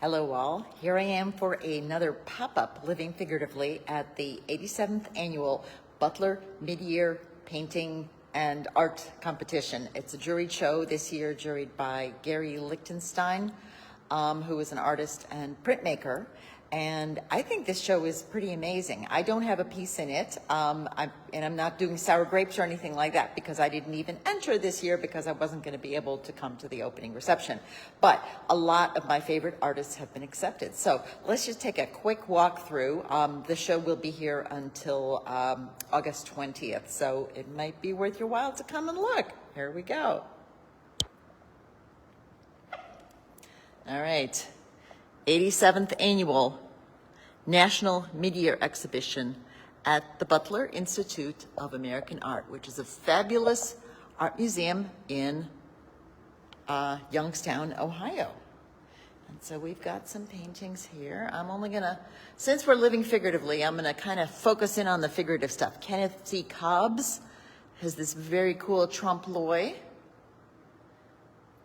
Hello all, here I am for another pop-up Living Figuratively at the 87th Annual Butler Midyear Painting and Art Competition. It's a juried show this year, juried by Gary Lichtenstein, who is an artist and printmaker. And I think this show is pretty amazing. I don't have a piece in it, and I'm not doing sour grapes or anything like that because I didn't even enter this year because I wasn't going to be able to come to the opening reception. But a lot of my favorite artists have been accepted. So let's just take a quick walk through. The show will be here until August 20th, so it might be worth your while to come and look. Here we go. All right. 87th Annual National Midyear Exhibition at the Butler Institute of American Art, which is a fabulous art museum in Youngstown, Ohio. And so we've got some paintings here. I'm only gonna, since we're living figuratively, I'm gonna kind of focus in on the figurative stuff. Kenneth C. Cobbs has this very cool trompe-l'oeil.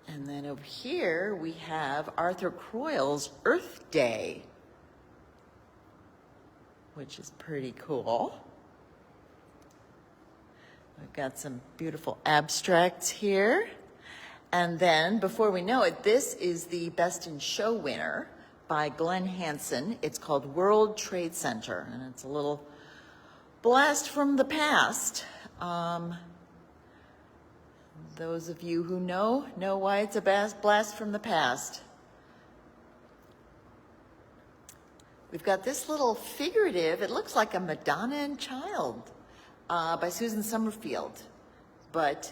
And then over here, we have Arthur Croyle's Earth Day, which is pretty cool. We've got some beautiful abstracts here. And then, before we know it, this is the Best in Show winner by Glenn Hansen. It's called World Trade Center, and it's a little blast from the past. Those of you who know why it's a blast from the past. We've got this little figurative, it looks like a Madonna and Child by Susan Summerfield, but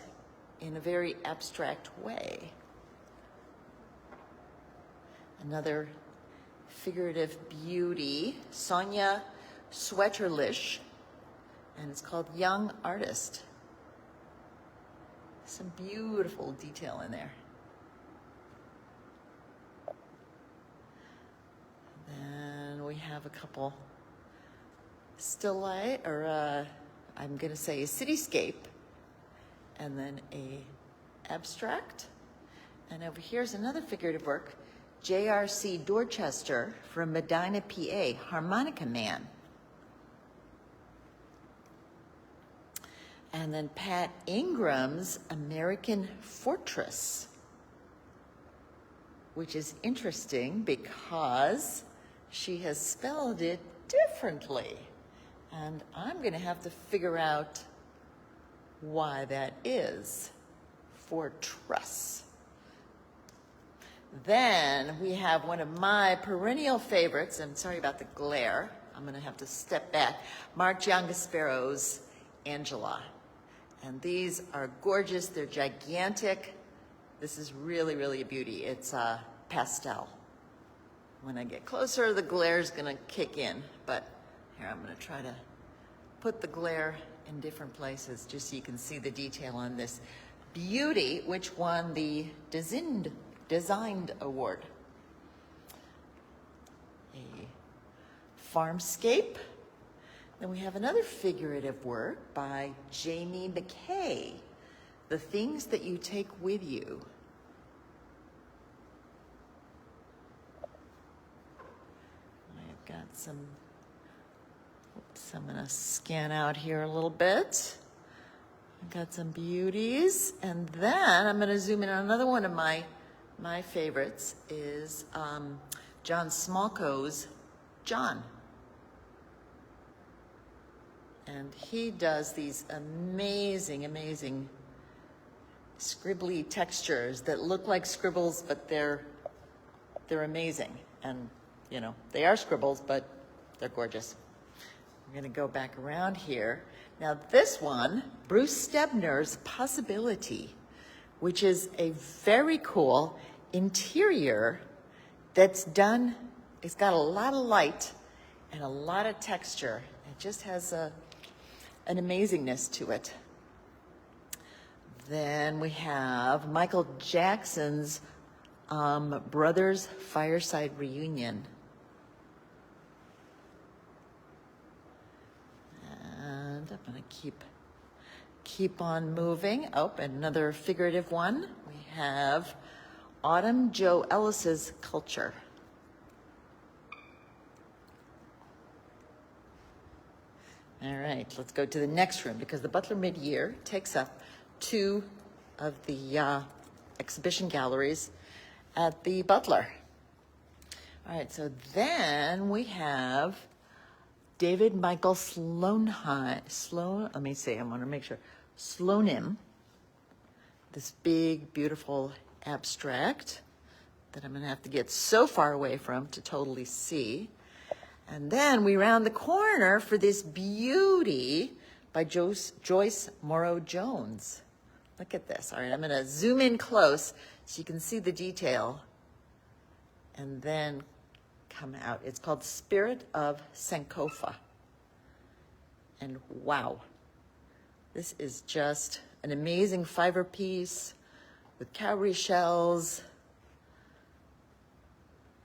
in a very abstract way. Another figurative beauty, Sonia Sweterlich, and it's called Young Artist. Some beautiful detail in there. Then we have a couple still life, or I'm going to say a cityscape, and then a abstract. And over here's another figurative work, J.R.C. Dorchester from Medina, PA, Harmonica Man. And then Pat Ingram's American Fortress, which is interesting because she has spelled it differently. And I'm going to have to figure out why that is. Fortress. Then we have one of my perennial favorites. I'm sorry about the glare. I'm going to have to step back. Mark Giangaspero's Angela. And these are gorgeous, they're gigantic. This is really, really a beauty. It's pastel. When I get closer, the glare is gonna kick in, but here I'm gonna try to put the glare in different places just so you can see the detail on this beauty, which won the Designed Award. A farmscape. Then we have another figurative work by Jamie McKay, The Things That You Take With You. I've got some, I'm gonna scan out here a little bit. I've got some beauties, and then I'm gonna zoom in on another one of my favorites is John Smolko's John. And he does these amazing, amazing scribbly textures that look like scribbles, but they're amazing. And, you know, they are scribbles, but they're gorgeous. I'm gonna go back around here. Now this one, Bruce Stebner's Possibility, which is a very cool interior that's done, it's got a lot of light and a lot of texture. It just has an amazingness to it. Then we have Michael Jackson's Brothers Fireside Reunion. And I'm gonna keep on moving. Oh, another figurative one. We have Autumn Joe Ellis's Culture. All right, let's go to the next room because the Butler Midyear takes up two of the exhibition galleries at the Butler. All right, so then we have David Michael Slonim, this big, beautiful abstract that I'm going to have to get so far away from to totally see. And then we round the corner for this beauty by Joyce Morrow Jones. Look at this. All right, I'm going to zoom in close so you can see the detail and then come out. It's called Spirit of Sankofa. And wow, this is just an amazing fiber piece with cowrie shells,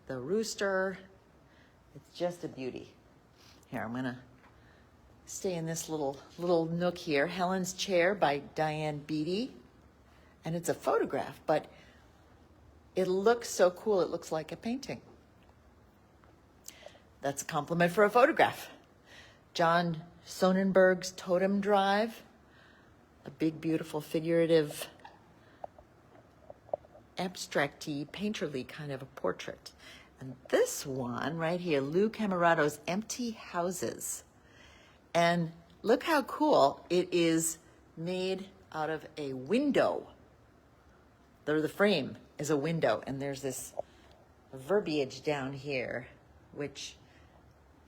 the rooster. It's just a beauty. Here, I'm gonna stay in this little nook here. Helen's Chair by Diane Beatty. And it's a photograph, but it looks so cool. It looks like a painting. That's a compliment for a photograph. John Sonnenberg's Totem Drive, a big, beautiful, figurative, abstract-y, painterly kind of a portrait. And this one right here, Lou Camerato's Empty Houses. And look how cool it is, made out of a window. The frame is a window, and there's this verbiage down here, which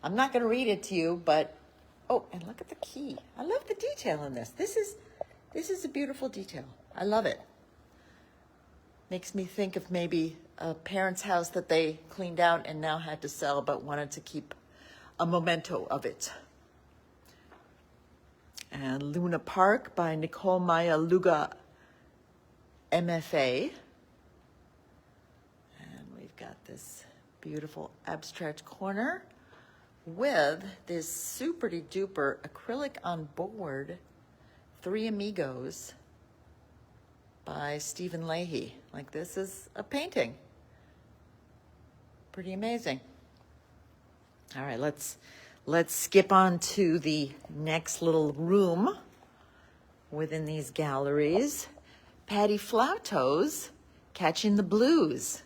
I'm not going to read it to you, but oh, and look at the key. I love the detail in this. This is a beautiful detail. I love it. Makes me think of maybe a parent's house that they cleaned out and now had to sell, but wanted to keep a memento of it. And Luna Park by Nicole Maya Luga, MFA. And we've got this beautiful abstract corner with this super duper acrylic on board, Three Amigos by Stephen Leahy. Like, this is a painting. Pretty amazing. All right, let's skip on to the next little room within these galleries. Patty Flauto's Catching the Blues.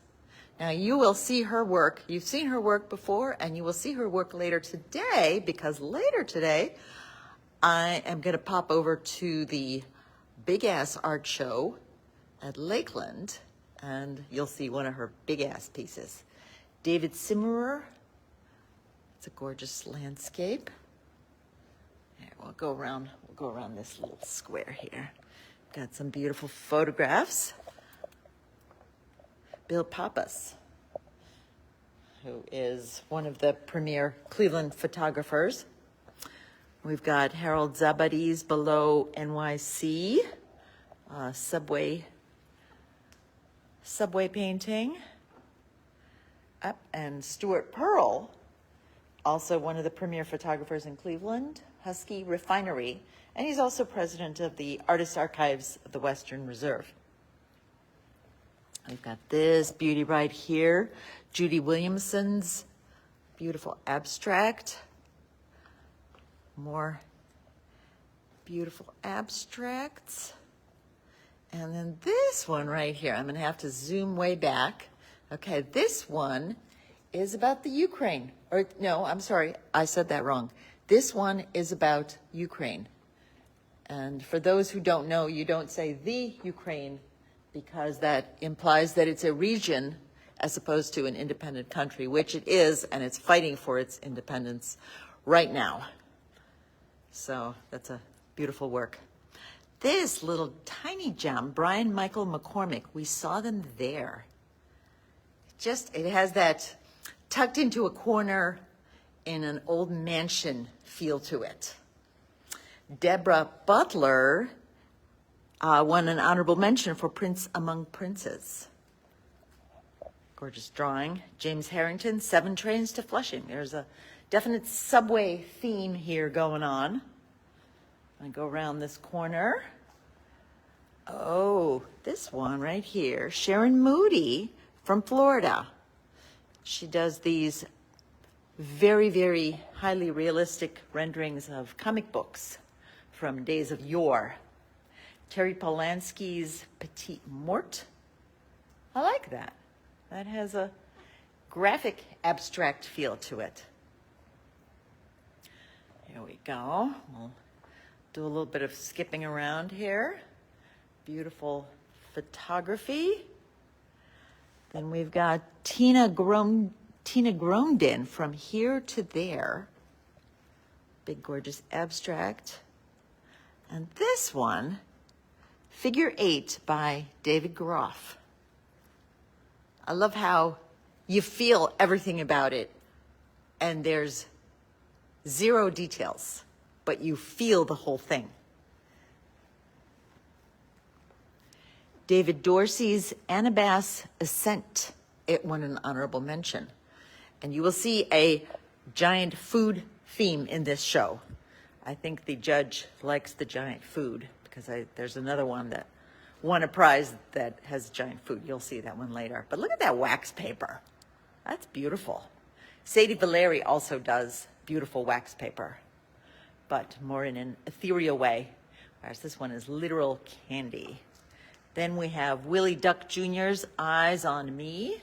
Now, you will see her work. You've seen her work before, and you will see her work later today, because later today, I am going to pop over to the big-ass art show at Lakeland, and you'll see one of her big-ass pieces. David Simmerer. It's a gorgeous landscape. Here, we'll go around this little square here. Got some beautiful photographs. Bill Pappas, who is one of the premier Cleveland photographers. We've got Harold Zabadi's Below NYC, subway painting. And Stuart Pearl, also one of the premier photographers in Cleveland, Husky Refinery, and he's also president of the Artists Archives of the Western Reserve. We've got this beauty right here, Judy Williamson's beautiful abstract. More beautiful abstracts. And then this one right here, I'm going to have to zoom way back. Okay, this one is about the Ukraine. Or no, I'm sorry, I said that wrong. This one is about Ukraine. And for those who don't know, you don't say the Ukraine, because that implies that it's a region as opposed to an independent country, which it is, and it's fighting for its independence right now. So that's a beautiful work. This little tiny gem, Brian Michael McCormick, we saw them there. It has that tucked into a corner in an old mansion feel to it. Deborah Butler won an honorable mention for Prince Among Princes. Gorgeous drawing. James Harrington, 7 Trains to Flushing. There's a definite subway theme here going on. I go around this corner. Oh, this one right here. Sharon Moody from Florida. She does these very, very highly realistic renderings of comic books from days of yore. Terry Polanski's Petit Mort. I like that. That has a graphic abstract feel to it. Here we go. We'll do a little bit of skipping around here. Beautiful photography. Then we've got Tina Grondin, From Here to There. Big, gorgeous abstract. And this one, Figure 8 by David Groff. I love how you feel everything about it, and there's zero details, but you feel the whole thing. David Dorsey's Anabas Ascent. It won an honorable mention. And you will see a giant food theme in this show. I think the judge likes the giant food because there's another one that won a prize that has giant food. You'll see that one later. But look at that wax paper. That's beautiful. Sadie Valeri also does beautiful wax paper, but more in an ethereal way, whereas this one is literal candy. Then we have Willie Duck Jr.'s Eyes on Me.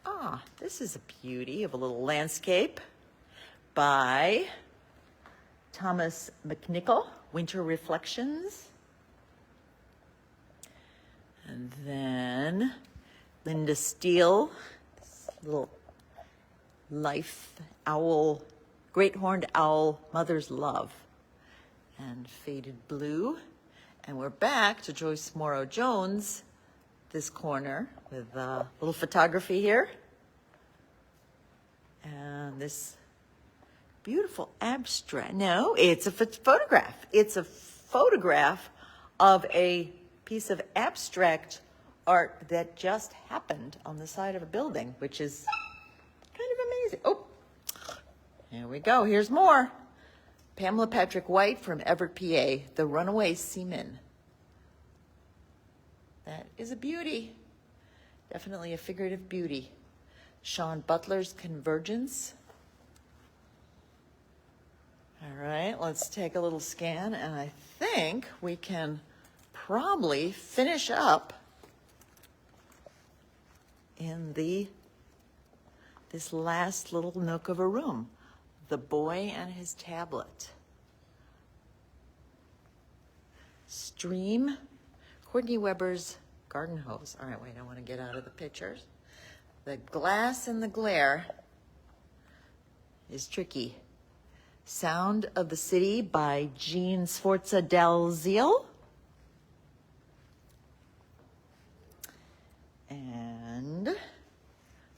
Ah, this is a beauty of a little landscape by Thomas McNichol, Winter Reflections. And then Linda Steele, this little life owl, great horned owl, Mother's Love, and Faded Blue. And we're back to Joyce Morrow Jones, this corner with a little photography here. And this beautiful abstract. No, it's a photograph. It's a photograph of a piece of abstract art that just happened on the side of a building, which is kind of amazing. Oh, here we go. Here's more. Pamela Patrick White from Everett, PA, The Runaway Seaman. That is a beauty. Definitely a figurative beauty. Sean Butler's Convergence. All right, let's take a little scan, and I think we can probably finish up in this last little nook of a room. The Boy and His Tablet. Stream, Courtney Weber's Garden Hose. All right, wait, I want to get out of the pictures. The Glass and the Glare is tricky. Sound of the City by Jean Sforza Dalziel. And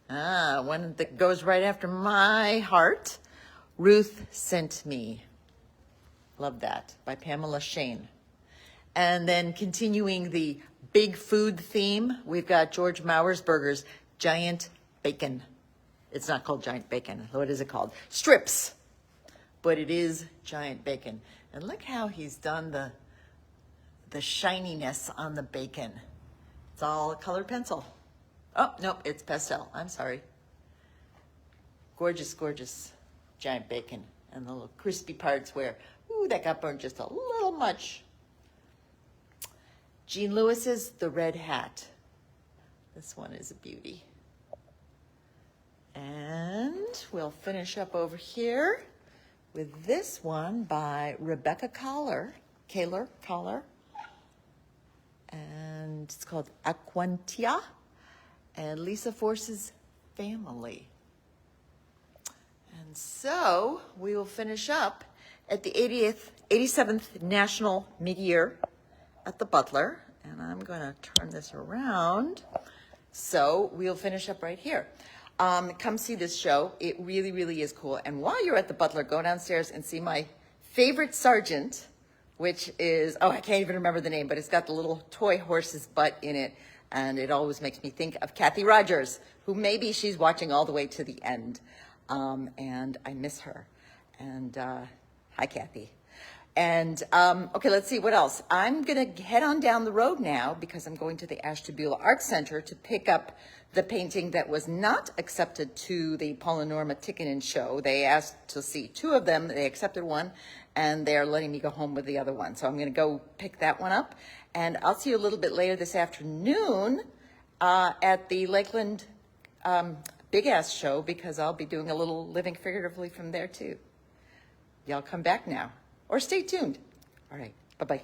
one that goes right after my heart, Ruth Sent Me. Love that, by Pamela Shane. And then continuing the big food theme, we've got George Mauersberger's Giant Bacon. It's not called Giant Bacon. What is it called? Strips. But it is Giant Bacon. And look how he's done the shininess on the bacon. It's all colored pencil. Oh, nope, it's pastel. I'm sorry. Gorgeous, gorgeous Giant Bacon. And the little crispy parts where, ooh, that got burned just a little much. Jean Lewis's The Red Hat. This one is a beauty. And we'll finish up over here with this one by Rebecca Kaler. And it's called Aquantia, and Lisa Force's Family. And so we will finish up at the 87th National Midyear at the Butler. And I'm going to turn this around. So we'll finish up right here. Come see this show. It really, really is cool. And while you're at the Butler, go downstairs and see my favorite sergeant, which is, oh, I can't even remember the name, but it's got the little toy horse's butt in it. And it always makes me think of Kathy Rogers, who maybe she's watching all the way to the end. And I miss her. And hi, Kathy. And okay, let's see what else. I'm gonna head on down the road now because I'm going to the Ashtabula Art Center to pick up the painting that was not accepted to the Paul and Norma Tickinen show. They asked to see 2 of them. They accepted one, and they're letting me go home with the other one. So I'm gonna go pick that one up, and I'll see you a little bit later this afternoon at the Lakeland Big Ass show, because I'll be doing a little living figuratively from there too. Y'all come back now, or stay tuned. All right, bye-bye.